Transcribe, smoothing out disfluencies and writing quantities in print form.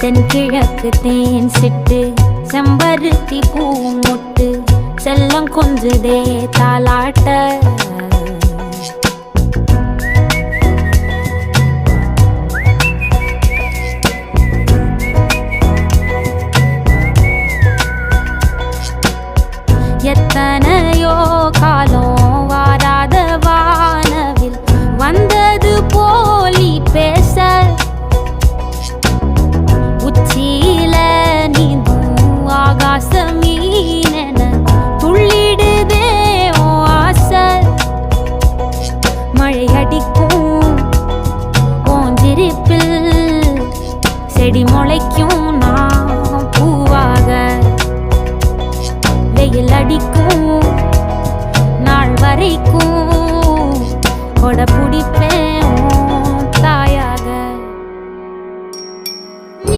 தென்கிழக்கு தேன் சிட்டு செம்பருத்தி பூ முட்டு செல்லம் கொஞ்சுதே தாலாட்ட எத்தனையோ காலம் வாராத வானவில் வந்தது போலி பேச உச்சியில நீந்தும் ஆகாச மீனென துள்ளிடுதே ஓ ஆசை மழை அடிக்கும் ஓஞ்சிருப்பில் செடி முளைக்கும் நான் பூவாக வெயில் அடிக்கும் நாள் வரைக்கும் கொடை பிடிப்பேன்